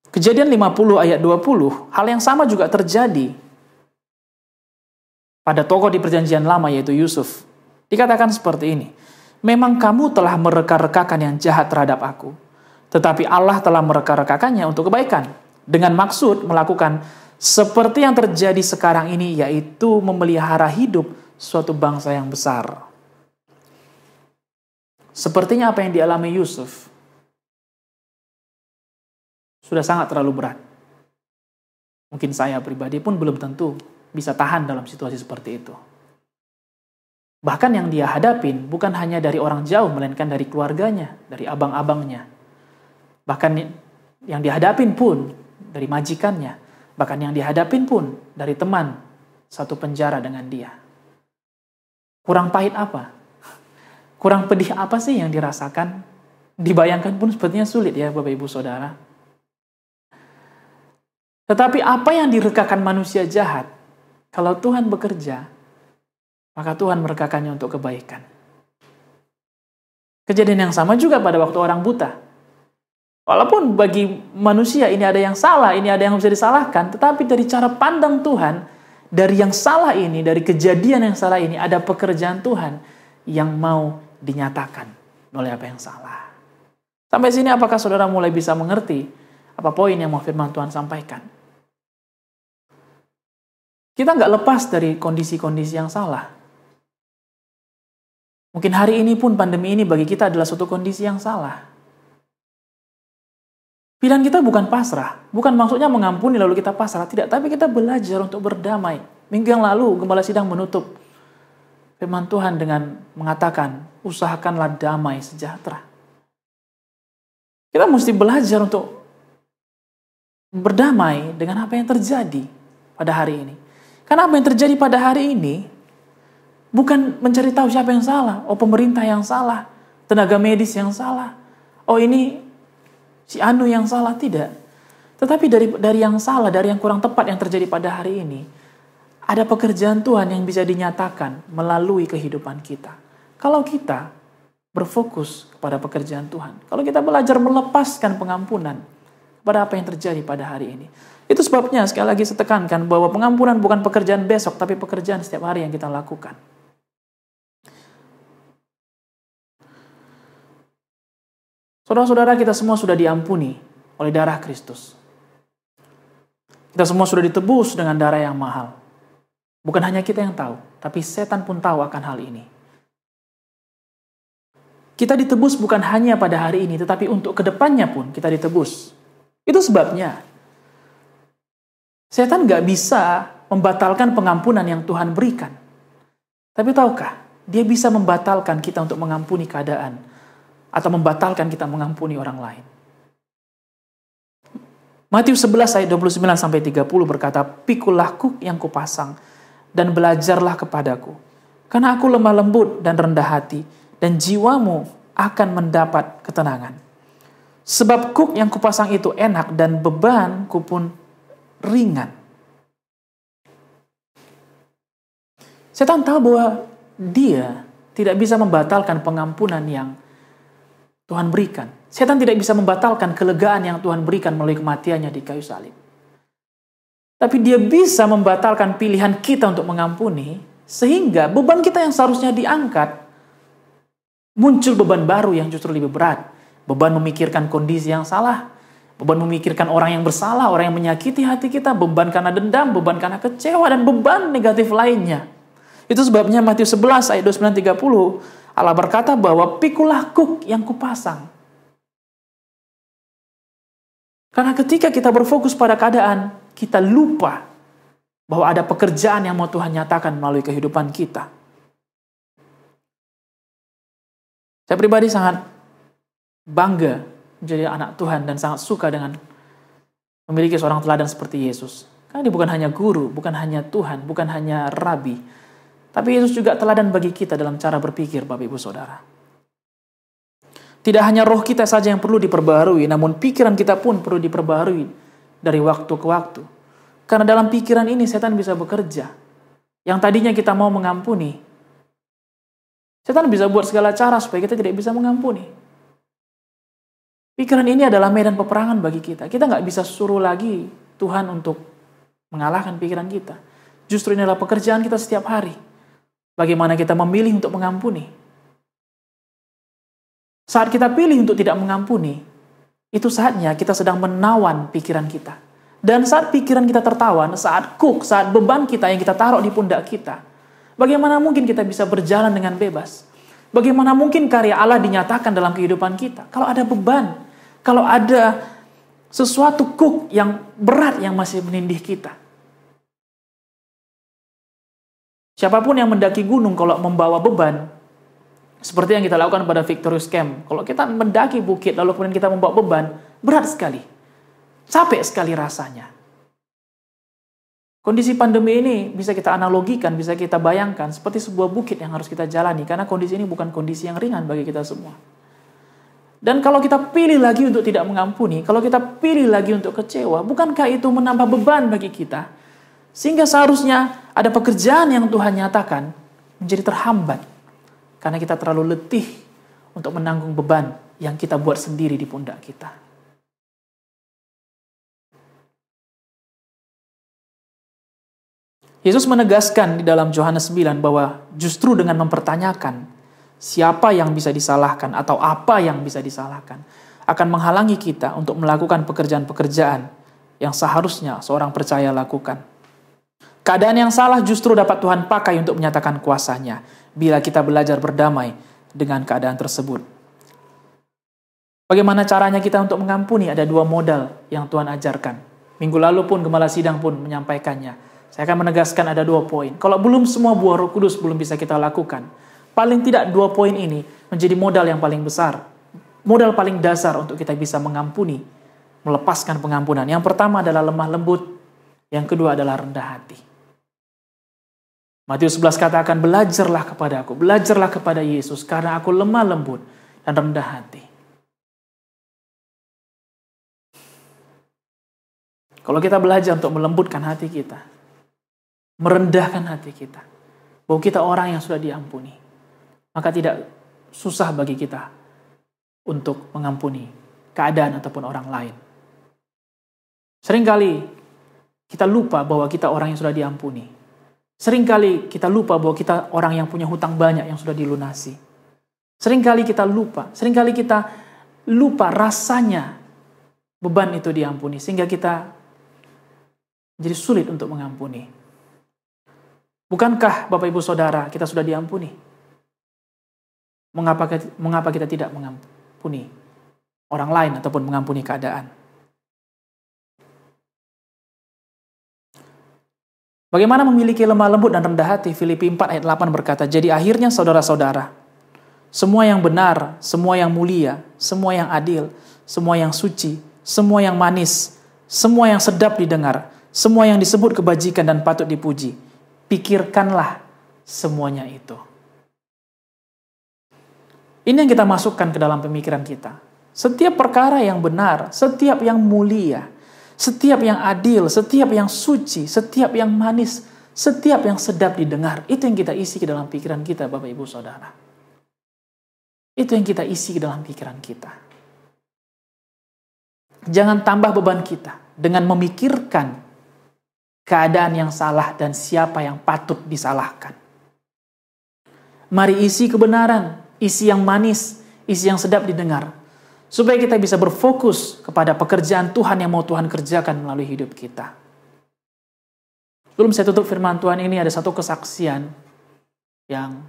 Kejadian 50 ayat 20, hal yang sama juga terjadi pada tokoh di perjanjian lama yaitu Yusuf. Dikatakan seperti ini, memang kamu telah mereka-rekakan yang jahat terhadap aku, tetapi Allah telah mereka-rekakannya untuk kebaikan, dengan maksud melakukan seperti yang terjadi sekarang ini, yaitu memelihara hidup suatu bangsa yang besar. Sepertinya apa yang dialami Yusuf sudah sangat terlalu berat. Mungkin saya pribadi pun belum tentu bisa tahan dalam situasi seperti itu. Bahkan yang dia hadapin bukan hanya dari orang jauh, melainkan dari keluarganya, dari abang-abangnya. Bahkan yang dihadapin pun dari majikannya. Bahkan yang dihadapin pun dari teman satu penjara dengan dia. Kurang pahit apa? Kurang pedih apa sih yang dirasakan? Dibayangkan pun sepertinya sulit ya Bapak Ibu Saudara. Tetapi apa yang direkakan manusia jahat, kalau Tuhan bekerja, maka Tuhan merekakannya untuk kebaikan. Kejadian yang sama juga pada waktu orang buta. Walaupun bagi manusia ini ada yang salah, ini ada yang bisa disalahkan, tetapi dari cara pandang Tuhan, dari yang salah ini, dari kejadian yang salah ini, ada pekerjaan Tuhan yang mau dinyatakan oleh apa yang salah. Sampai sini apakah saudara mulai bisa mengerti apa poin yang mau firman Tuhan sampaikan? Kita nggak lepas dari kondisi-kondisi yang salah. Mungkin hari ini pun pandemi ini bagi kita adalah suatu kondisi yang salah. Pilihan kita bukan pasrah, bukan maksudnya mengampuni lalu kita pasrah, tidak. Tapi kita belajar untuk berdamai. Minggu yang lalu, Gembala Sidang menutup firman Tuhan dengan mengatakan, usahakanlah damai sejahtera. Kita mesti belajar untuk berdamai dengan apa yang terjadi pada hari ini. Karena apa yang terjadi pada hari ini bukan mencari tahu siapa yang salah. Oh, pemerintah yang salah, tenaga medis yang salah. Oh, ini si Anu yang salah, tidak. Tetapi dari yang salah, dari yang kurang tepat yang terjadi pada hari ini, ada pekerjaan Tuhan yang bisa dinyatakan melalui kehidupan kita. Kalau kita berfokus kepada pekerjaan Tuhan, kalau kita belajar melepaskan pengampunan pada apa yang terjadi pada hari ini. Itu sebabnya sekali lagi saya tekankan bahwa pengampunan bukan pekerjaan besok, tapi pekerjaan setiap hari yang kita lakukan. Saudara-saudara, kita semua sudah diampuni oleh darah Kristus. Kita semua sudah ditebus dengan darah yang mahal. Bukan hanya kita yang tahu, tapi setan pun tahu akan hal ini. Kita ditebus bukan hanya pada hari ini, tetapi untuk kedepannya pun kita ditebus. Itu sebabnya setan gak bisa membatalkan pengampunan yang Tuhan berikan. Tapi tahukah, dia bisa membatalkan kita untuk mengampuni keadaan, atau membatalkan kita mengampuni orang lain. Matius 11 ayat 29-30 berkata, "Pikulah kuk yang kupasang, dan belajarlah kepadaku. Karena aku lemah lembut dan rendah hati, dan jiwamu akan mendapat ketenangan. Sebab kuk yang kupasang itu enak, dan bebanku pun ringan." Setan tahu bahwa dia tidak bisa membatalkan pengampunan yang Tuhan berikan. Setan tidak bisa membatalkan kelegaan yang Tuhan berikan melalui kematiannya di kayu salib. Tapi dia bisa membatalkan pilihan kita untuk mengampuni, sehingga beban kita yang seharusnya diangkat, muncul beban baru yang justru lebih berat. Beban memikirkan kondisi yang salah, beban memikirkan orang yang bersalah, orang yang menyakiti hati kita, beban karena dendam, beban karena kecewa, dan beban negatif lainnya. Itu sebabnya Matius 11 ayat 29-30, Allah berkata bahwa pikulah kuk yang kupasang. Karena ketika kita berfokus pada keadaan, kita lupa bahwa ada pekerjaan yang mau Tuhan nyatakan melalui kehidupan kita. Saya pribadi sangat bangga menjadi anak Tuhan dan sangat suka dengan memiliki seorang teladan seperti Yesus. Karena dia bukan hanya guru, bukan hanya Tuhan, bukan hanya rabi, tapi Yesus juga teladan bagi kita dalam cara berpikir, Bapak Ibu Saudara. Tidak hanya roh kita saja yang perlu diperbarui, namun pikiran kita pun perlu diperbarui dari waktu ke waktu. Karena dalam pikiran ini setan bisa bekerja. Yang tadinya kita mau mengampuni, setan bisa buat segala cara supaya kita tidak bisa mengampuni. Pikiran ini adalah medan peperangan bagi kita. Kita nggak bisa suruh lagi Tuhan untuk mengalahkan pikiran kita. Justru ini adalah pekerjaan kita setiap hari. Bagaimana kita memilih untuk mengampuni. Saat kita pilih untuk tidak mengampuni, itu saatnya kita sedang menawan pikiran kita. Dan saat pikiran kita tertawan, saat beban kita yang kita taruh di pundak kita, bagaimana mungkin kita bisa berjalan dengan bebas? Bagaimana mungkin karya Allah dinyatakan dalam kehidupan kita? Kalau ada beban, kalau ada sesuatu yang berat yang masih menindih kita. Siapapun yang mendaki gunung kalau membawa beban, seperti yang kita lakukan pada Victorious Camp. Kalau kita mendaki bukit lalu kemudian kita membawa beban, berat sekali. Capek sekali rasanya. Kondisi pandemi ini bisa kita analogikan, bisa kita bayangkan seperti sebuah bukit yang harus kita jalani. Karena kondisi ini bukan kondisi yang ringan bagi kita semua. Dan kalau kita pilih lagi untuk tidak mengampuni, kalau kita pilih lagi untuk kecewa, bukankah itu menambah beban bagi kita? Sehingga seharusnya ada pekerjaan yang Tuhan nyatakan menjadi terhambat. Karena kita terlalu letih untuk menanggung beban yang kita buat sendiri di pundak kita. Yesus menegaskan di dalam Yohanes 9 bahwa justru dengan mempertanyakan siapa yang bisa disalahkan atau apa yang bisa disalahkan akan menghalangi kita untuk melakukan pekerjaan-pekerjaan yang seharusnya seorang percaya lakukan. Keadaan yang salah justru dapat Tuhan pakai untuk menyatakan kuasa-Nya bila kita belajar berdamai dengan keadaan tersebut. Bagaimana caranya kita untuk mengampuni? Ada dua modal yang Tuhan ajarkan. Minggu lalu pun Gembala Sidang pun menyampaikannya. Saya akan menegaskan ada 2 poin. Kalau belum semua buah Roh Kudus belum bisa kita lakukan, paling tidak 2 poin ini menjadi modal yang paling besar. Modal paling dasar untuk kita bisa mengampuni, melepaskan pengampunan. Yang pertama adalah lemah lembut, yang kedua adalah rendah hati. Matius 11 katakan, belajarlah kepada aku, belajarlah kepada Yesus, karena aku lemah lembut dan rendah hati. Kalau kita belajar untuk melembutkan hati kita, merendahkan hati kita, bahwa kita orang yang sudah diampuni, maka tidak susah bagi kita untuk mengampuni keadaan ataupun orang lain. Seringkali kita lupa bahwa kita orang yang sudah diampuni. Seringkali kita lupa bahwa kita orang yang punya hutang banyak yang sudah dilunasi. Seringkali kita lupa, seringkali kita lupa rasanya beban itu diampuni, sehingga kita jadi sulit untuk mengampuni. Bukankah Bapak Ibu Saudara kita sudah diampuni? Mengapa kita tidak mengampuni orang lain ataupun mengampuni keadaan? Bagaimana memiliki lemah lembut dan rendah hati? Filipi 4 ayat 8 berkata, jadi akhirnya saudara-saudara, semua yang benar, semua yang mulia, semua yang adil, semua yang suci, semua yang manis, semua yang sedap didengar, semua yang disebut kebajikan dan patut dipuji, pikirkanlah semuanya itu. Ini yang kita masukkan ke dalam pemikiran kita. Setiap perkara yang benar, setiap yang mulia, setiap yang adil, setiap yang suci, setiap yang manis, setiap yang sedap didengar, itu yang kita isi ke dalam pikiran kita, Bapak Ibu Saudara. Itu yang kita isi ke dalam pikiran kita. Jangan tambah beban kita dengan memikirkan keadaan yang salah dan siapa yang patut disalahkan. Mari isi kebenaran, isi yang manis, isi yang sedap didengar, supaya kita bisa berfokus kepada pekerjaan Tuhan yang mau Tuhan kerjakan melalui hidup kita. Sebelum saya tutup firman Tuhan ini, ada satu kesaksian yang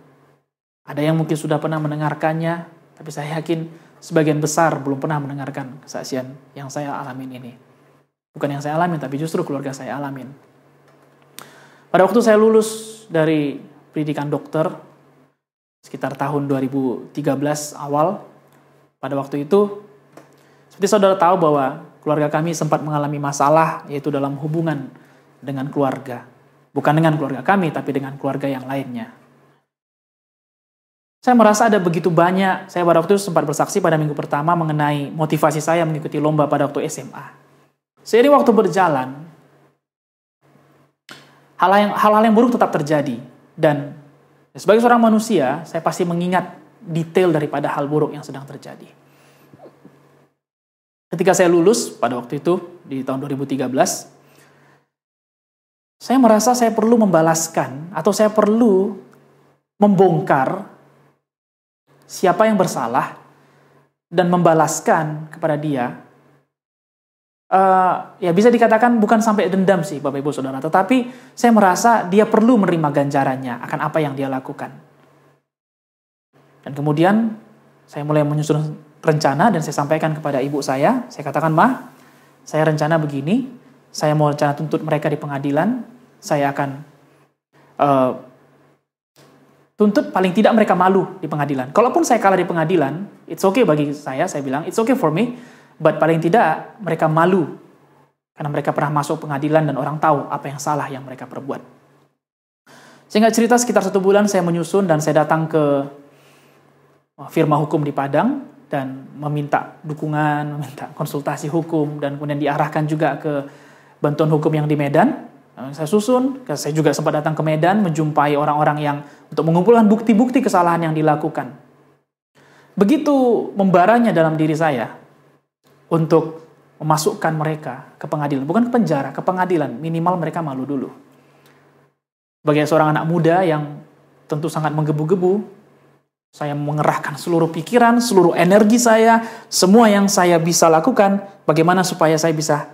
ada yang mungkin sudah pernah mendengarkannya, tapi saya yakin sebagian besar belum pernah mendengarkan kesaksian yang saya alamin ini. Bukan yang saya alamin, tapi justru keluarga saya alamin. Pada waktu saya lulus dari pendidikan dokter, sekitar tahun 2013 awal, pada waktu itu, seperti saudara tahu bahwa keluarga kami sempat mengalami masalah, yaitu dalam hubungan dengan keluarga. Bukan dengan keluarga kami, tapi dengan keluarga yang lainnya. Saya merasa ada begitu banyak, saya pada waktu itu sempat bersaksi pada minggu pertama mengenai motivasi saya mengikuti lomba pada waktu SMA. Seiring waktu berjalan, hal-hal yang buruk tetap terjadi. Dan sebagai seorang manusia, saya pasti mengingat detail daripada hal buruk yang sedang terjadi. Ketika saya lulus pada waktu itu, di tahun 2013, saya merasa saya perlu membalaskan, atau saya perlu membongkar siapa yang bersalah dan membalaskan kepada dia. Ya bisa dikatakan bukan sampai dendam sih Bapak Ibu Saudara, tetapi saya merasa dia perlu menerima ganjarannya akan apa yang dia lakukan. Dan kemudian saya mulai menyusun rencana dan saya sampaikan kepada ibu saya katakan, "Ma, saya rencana begini, saya mau rencana tuntut mereka di pengadilan, saya akan tuntut paling tidak mereka malu di pengadilan. Kalaupun saya kalah di pengadilan, it's okay bagi saya bilang, it's okay for me, but paling tidak mereka malu karena mereka pernah masuk pengadilan dan orang tahu apa yang salah yang mereka perbuat." Singkat cerita, sekitar 1 bulan saya menyusun dan saya datang ke firma hukum di Padang dan meminta dukungan, meminta konsultasi hukum, dan kemudian diarahkan juga ke bantuan hukum yang di Medan. Saya susun, saya juga sempat datang ke Medan menjumpai orang-orang yang untuk mengumpulkan bukti-bukti kesalahan yang dilakukan. Begitu membaranya dalam diri saya untuk memasukkan mereka ke pengadilan, bukan ke penjara, ke pengadilan, minimal mereka malu dulu. Sebagai seorang anak muda yang tentu sangat menggebu-gebu, saya mengerahkan seluruh pikiran, seluruh energi saya, semua yang saya bisa lakukan, bagaimana supaya saya bisa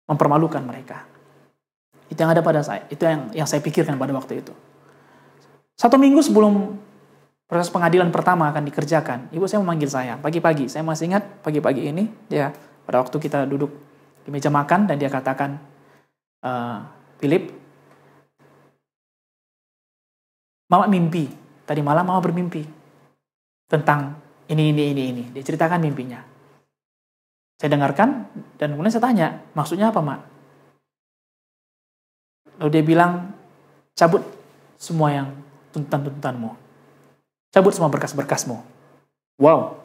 mempermalukan mereka. Itu yang ada pada saya, itu yang saya pikirkan pada waktu itu. 1 minggu sebelum proses pengadilan pertama akan dikerjakan, ibu saya memanggil saya pagi-pagi. Saya masih ingat pagi-pagi ini, dia pada waktu kita duduk di meja makan dan dia katakan, "Philip, Mama mimpi. Tadi malam Mama bermimpi tentang ini. Dia ceritakan mimpinya. Saya dengarkan dan kemudian saya tanya, maksudnya apa, Mak? Lalu dia bilang, cabut semua yang tuntutan-tuntutanmu. Cabut semua berkas-berkasmu. Wow.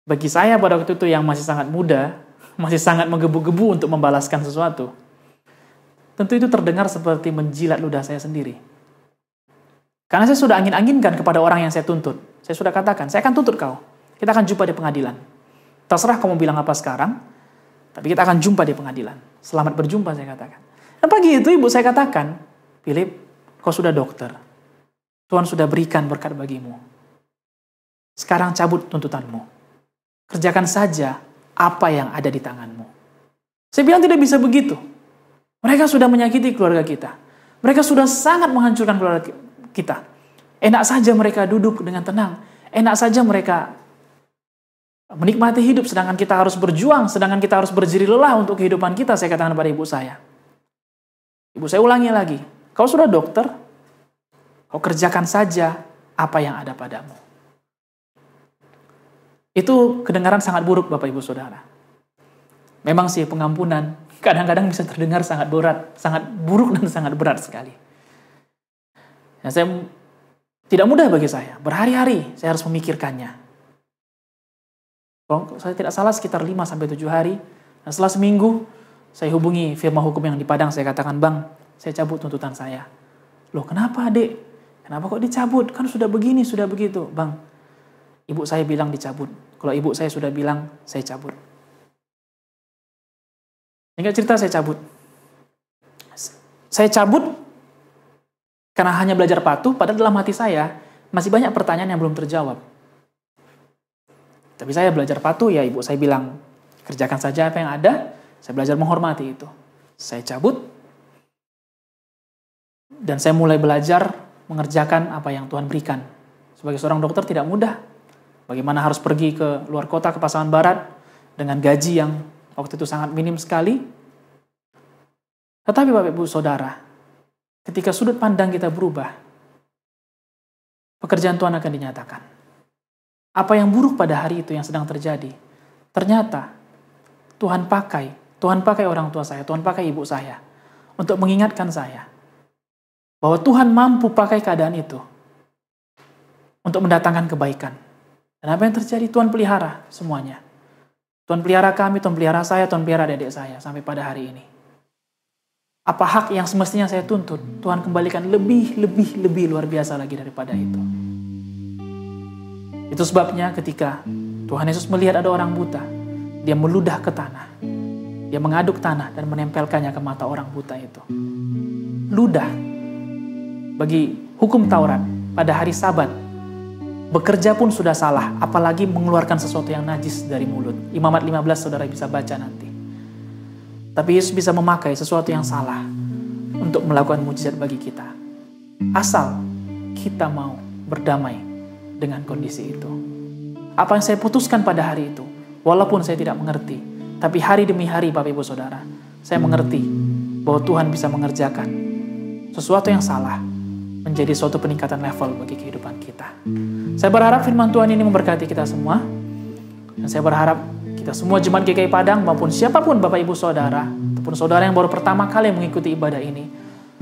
Bagi saya pada waktu itu yang masih sangat muda, masih sangat menggebu-gebu untuk membalaskan sesuatu, tentu itu terdengar seperti menjilat ludah saya sendiri. Karena saya sudah angin-anginkan kepada orang yang saya tuntut. Saya sudah katakan, saya akan tuntut kau. Kita akan jumpa di pengadilan. Terserah kamu bilang apa sekarang, tapi kita akan jumpa di pengadilan. Selamat berjumpa, saya katakan. Dan pagi itu ibu saya katakan, "Philip, kau sudah dokter. Tuhan sudah berikan berkat bagimu. Sekarang cabut tuntutanmu. kerjakan saja apa yang ada di tanganmu. Saya bilang tidak bisa begitu. Mereka sudah menyakiti keluarga kita. Mereka sudah sangat menghancurkan keluarga kita. Enak saja mereka duduk dengan tenang. Enak saja mereka menikmati hidup, sedangkan kita harus berjuang, sedangkan kita harus berjerih lelah untuk kehidupan kita, saya katakan pada ibu saya. Ibu saya ulangi lagi, kau sudah dokter, kau kerjakan saja apa yang ada padamu. Itu kedengaran sangat buruk Bapak Ibu Saudara. Memang sih pengampunan kadang-kadang bisa terdengar sangat berat, sangat buruk dan sangat berat sekali. Ya, tidak mudah bagi saya, berhari-hari saya harus memikirkannya. Kalau saya tidak salah sekitar 5-7 hari, dan setelah seminggu saya hubungi firma hukum yang di Padang, saya katakan, "Bang, saya cabut tuntutan saya." "Loh kenapa adik? Kenapa kok dicabut? Kan sudah begini, sudah begitu." "Bang, ibu saya bilang dicabut. Kalau ibu saya sudah bilang, saya cabut." Singkat cerita saya cabut. Saya cabut karena hanya belajar patuh, padahal dalam hati saya masih banyak pertanyaan yang belum terjawab. Tapi saya belajar patuh, ya ibu saya bilang, kerjakan saja apa yang ada, saya belajar menghormati itu. Saya cabut, dan saya mulai belajar mengerjakan apa yang Tuhan berikan. Sebagai seorang dokter tidak mudah. Bagaimana harus pergi ke luar kota, ke Pasaman Barat, dengan gaji yang waktu itu sangat minim sekali. Tetapi Bapak Ibu Saudara, ketika sudut pandang kita berubah, pekerjaan Tuhan akan dinyatakan. Apa yang buruk pada hari itu yang sedang terjadi, ternyata Tuhan pakai orang tua saya, Tuhan pakai ibu saya, untuk mengingatkan saya, bahwa Tuhan mampu pakai keadaan itu, untuk mendatangkan kebaikan. Dan apa yang terjadi, Tuhan pelihara semuanya. Tuhan pelihara kami, Tuhan pelihara saya, Tuhan pelihara adik saya, sampai pada hari ini. Apa hak yang semestinya saya tuntut, Tuhan kembalikan lebih luar biasa lagi daripada itu. Itu sebabnya ketika Tuhan Yesus melihat ada orang buta, dia meludah ke tanah. Dia mengaduk tanah dan menempelkannya ke mata orang buta itu. Ludah, bagi hukum Taurat, pada hari Sabat, bekerja pun sudah salah, apalagi mengeluarkan sesuatu yang najis dari mulut. Imamat 15 saudara bisa baca nanti. Tapi Yesus bisa memakai sesuatu yang salah untuk melakukan mujizat bagi kita. Asal kita mau berdamai dengan kondisi itu. Apa yang saya putuskan pada hari itu, walaupun saya tidak mengerti, tapi hari demi hari Bapak Ibu Saudara, saya mengerti bahwa Tuhan bisa mengerjakan sesuatu yang salah menjadi suatu peningkatan level bagi kehidupan kita. Saya berharap firman Tuhan ini memberkati kita semua. Dan saya berharap kita semua jemaat GKI Padang maupun siapapun Bapak Ibu Saudara, ataupun saudara yang baru pertama kali mengikuti ibadah ini,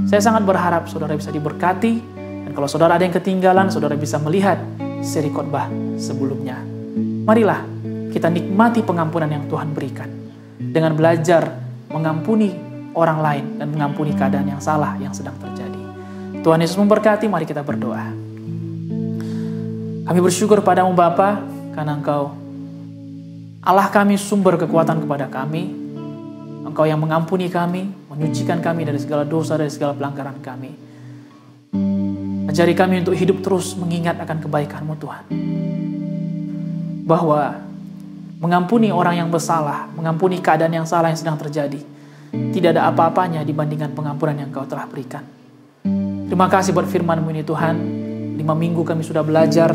saya sangat berharap saudara bisa diberkati. Dan kalau saudara ada yang ketinggalan, saudara bisa melihat seri khotbah sebelumnya. Marilah kita nikmati pengampunan yang Tuhan berikan dengan belajar mengampuni orang lain dan mengampuni keadaan yang salah yang sedang terjadi. Tuhan Yesus memberkati, mari kita berdoa. Kami bersyukur padamu Bapa, karena Engkau Allah kami, sumber kekuatan kepada kami. Engkau yang mengampuni kami, menyucikan kami dari segala dosa, dari segala pelanggaran kami. Ajari kami untuk hidup terus mengingat akan kebaikan-Mu Tuhan. Bahwa mengampuni orang yang bersalah, mengampuni keadaan yang salah yang sedang terjadi, tidak ada apa-apanya dibandingkan pengampunan yang Engkau telah berikan. Terima kasih buat firman-Mu ini Tuhan. 5 minggu kami sudah belajar.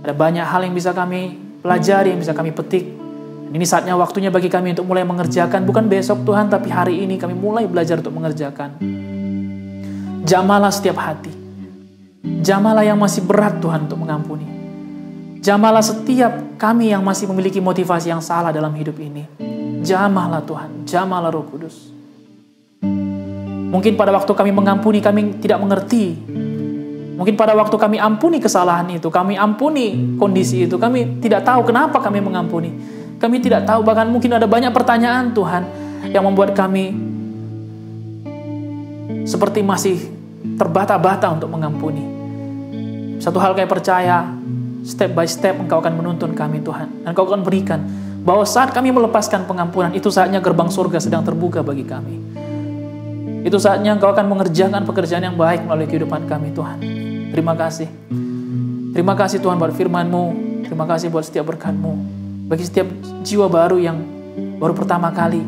Ada banyak hal yang bisa kami pelajari, yang bisa kami petik. Dan ini saatnya, waktunya bagi kami untuk mulai mengerjakan. Bukan besok Tuhan, tapi hari ini kami mulai belajar untuk mengerjakan. Jamalah setiap hati. Jamalah yang masih berat Tuhan untuk mengampuni. Jamalah setiap kami yang masih memiliki motivasi yang salah dalam hidup ini. Jamahlah Tuhan, jamahlah Roh Kudus. Mungkin pada waktu kami mengampuni, kami tidak mengerti. Mungkin pada waktu kami ampuni kesalahan itu, kami ampuni kondisi itu, kami tidak tahu kenapa kami mengampuni. Kami tidak tahu, bahkan mungkin ada banyak pertanyaan Tuhan yang membuat kami seperti masih terbata-bata untuk mengampuni. Satu hal kami percaya, step by step Engkau akan menuntun kami Tuhan. Dan Engkau akan berikan bahwa saat kami melepaskan pengampunan, itu saatnya gerbang surga sedang terbuka bagi kami. Itu saatnya Engkau akan mengerjakan pekerjaan yang baik melalui kehidupan kami Tuhan. Terima kasih. Terima kasih Tuhan buat firman-Mu Terima kasih buat setiap berkat-Mu. Bagi setiap jiwa baru yang baru pertama kali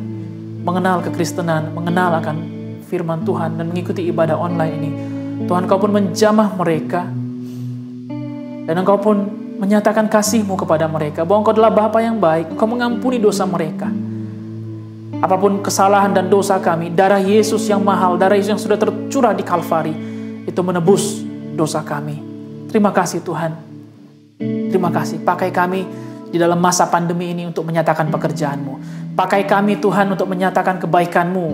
mengenal kekristenan, mengenal akan firman Tuhan dan mengikuti ibadah online ini. Tuhan, Engkau pun menjamah mereka. Dan Engkau pun menyatakan kasih-Mu kepada mereka. Bahwa Engkau adalah Bapa yang baik. Engkau mengampuni dosa mereka. Apapun kesalahan dan dosa kami, darah Yesus yang mahal, darah Yesus yang sudah tercurah di Kalvari, itu menebus dosa kami. Terima kasih Tuhan. Terima kasih. Pakai kami di dalam masa pandemi ini untuk menyatakan pekerjaan-Mu. Pakai kami Tuhan untuk menyatakan kebaikan-Mu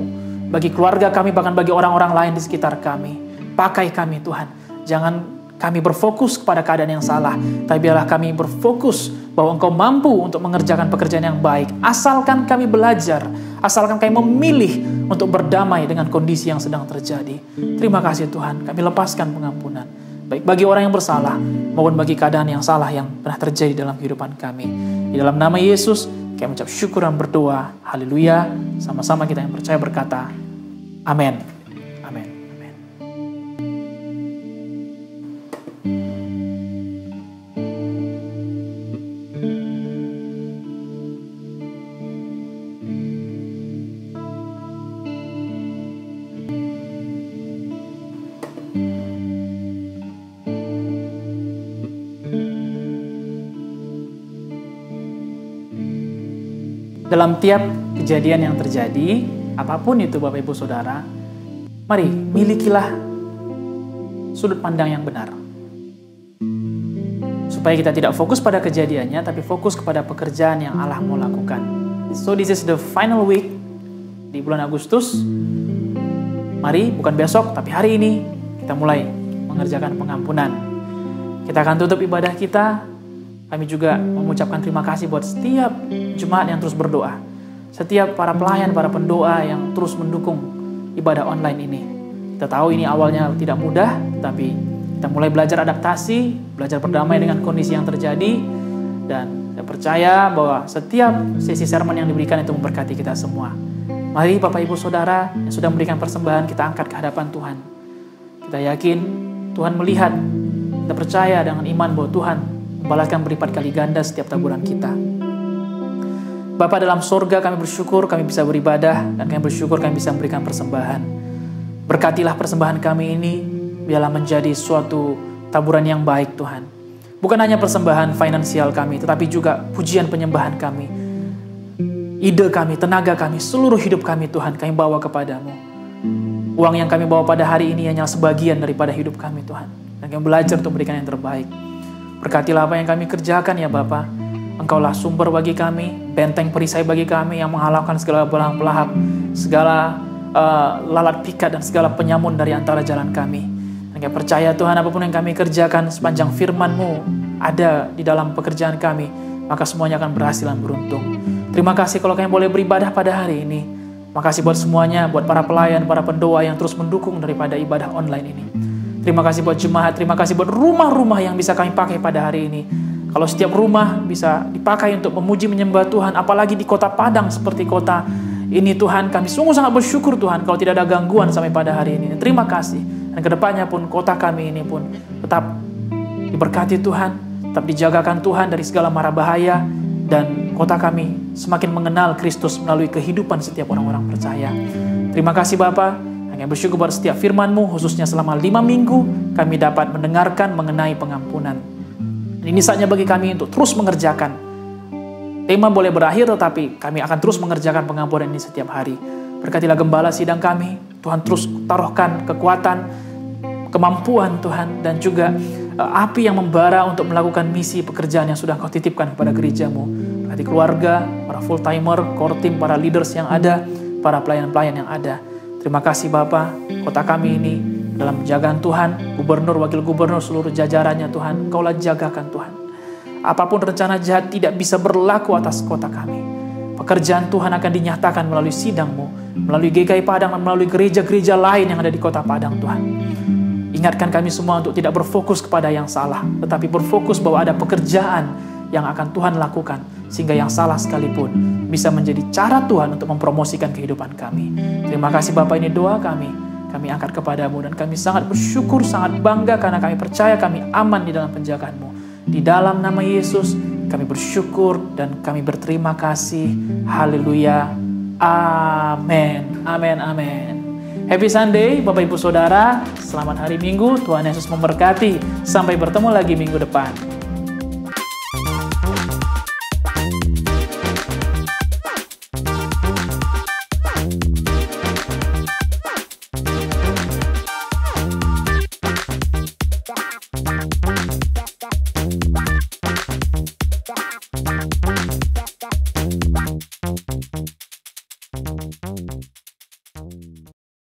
bagi keluarga kami, bahkan bagi orang-orang lain di sekitar kami. Pakai kami Tuhan. Jangan kami berfokus kepada keadaan yang salah, tapi biarlah kami berfokus bahwa Engkau mampu untuk mengerjakan pekerjaan yang baik. Asalkan kami belajar, asalkan kami memilih untuk berdamai dengan kondisi yang sedang terjadi. Terima kasih Tuhan, kami lepaskan pengampunan. Baik bagi orang yang bersalah, maupun bagi keadaan yang salah yang pernah terjadi dalam kehidupan kami. Di dalam nama Yesus, kami mengucap syukur dan berdoa. Haleluya. Sama-sama kita yang percaya berkata, amin. Amin. Amin. Dalam tiap kejadian yang terjadi, apapun itu Bapak Ibu Saudara, mari milikilah sudut pandang yang benar. Supaya kita tidak fokus pada kejadiannya, tapi fokus kepada pekerjaan yang Allah mau lakukan. So this is the final week di bulan Agustus. Mari, bukan besok, tapi hari ini kita mulai mengerjakan pengampunan. Kita akan tutup ibadah kita. Kami juga mengucapkan terima kasih buat setiap jemaat yang terus berdoa. Setiap para pelayan, para pendoa yang terus mendukung ibadah online ini. Kita tahu ini awalnya tidak mudah, tapi kita mulai belajar adaptasi, belajar berdamai dengan kondisi yang terjadi. Dan saya percaya bahwa setiap sesi sermon yang diberikan itu memberkati kita semua. Mari Bapak Ibu Saudara yang sudah memberikan persembahan, kita angkat ke hadapan Tuhan. Kita yakin Tuhan melihat, kita percaya dengan iman bahwa Tuhan membalaskan berlipat kali ganda setiap taburan kita. Bapa dalam sorga, kami bersyukur kami bisa beribadah, dan kami bersyukur kami bisa memberikan persembahan. Berkatilah persembahan kami ini, biarlah menjadi suatu taburan yang baik Tuhan. Bukan hanya persembahan finansial kami, tetapi juga pujian penyembahan kami. Ide kami, tenaga kami, seluruh hidup kami Tuhan, kami bawa kepadamu. Uang yang kami bawa pada hari ini hanya sebagian daripada hidup kami Tuhan. Dan kami belajar untuk memberikan yang terbaik. Berkatilah apa yang kami kerjakan ya Bapa. Engkaulah sumber bagi kami, benteng perisai bagi kami yang menghalalkan segala belang pelahap, segala lalat pikat dan segala penyamun dari antara jalan kami. Dan kami percaya Tuhan, apapun yang kami kerjakan sepanjang firman-Mu ada di dalam pekerjaan kami, maka semuanya akan berhasil dan beruntung. Terima kasih kalau kami boleh beribadah pada hari ini. Makasih buat semuanya, buat para pelayan, para pendoa yang terus mendukung daripada ibadah online ini. Terima kasih buat jemaat, terima kasih buat rumah-rumah yang bisa kami pakai pada hari ini. Kalau setiap rumah bisa dipakai untuk memuji menyembah Tuhan, apalagi di kota Padang seperti kota ini Tuhan, kami sungguh sangat bersyukur Tuhan kalau tidak ada gangguan sampai pada hari ini. Terima kasih. Dan kedepannya pun kota kami ini pun tetap diberkati Tuhan, tetap dijagakan Tuhan dari segala mara bahaya, dan kota kami semakin mengenal Kristus melalui kehidupan setiap orang-orang percaya. Terima kasih Bapa. Kami bersyukur buat setiap firman-Mu, khususnya selama 5 minggu kami dapat mendengarkan mengenai pengampunan. Ini saatnya bagi kami untuk terus mengerjakan. Tema boleh berakhir, tetapi kami akan terus mengerjakan pengampunan ini setiap hari. Berkatilah gembala sidang kami, Tuhan terus taruhkan kekuatan, kemampuan Tuhan, dan juga api yang membara untuk melakukan misi pekerjaan yang sudah Kau titipkan kepada gereja-Mu. Berkati keluarga, para full-timer, core team, para leaders yang ada, para pelayan-pelayan yang ada. Terima kasih Bapa, kota kami ini dalam penjagaan Tuhan, gubernur, wakil gubernur, seluruh jajarannya Tuhan, Engkaulah jagakan Tuhan. Apapun rencana jahat tidak bisa berlaku atas kota kami. Pekerjaan Tuhan akan dinyatakan melalui sidang-Mu, melalui GKI Padang, dan melalui gereja-gereja lain yang ada di kota Padang Tuhan. Ingatkan kami semua untuk tidak berfokus kepada yang salah, tetapi berfokus bahwa ada pekerjaan yang akan Tuhan lakukan, sehingga yang salah sekalipun bisa menjadi cara Tuhan untuk mempromosikan kehidupan kami. Terima kasih Bapa, ini doa kami angkat kepadamu, dan kami sangat bersyukur, sangat bangga karena kami percaya kami aman di dalam penjagaan-Mu. Di dalam nama Yesus kami bersyukur dan kami berterima kasih. Haleluya. Amin. Amin. Amin. Happy Sunday Bapak Ibu Saudara. Selamat hari Minggu. Tuhan Yesus memberkati. Sampai bertemu lagi minggu depan.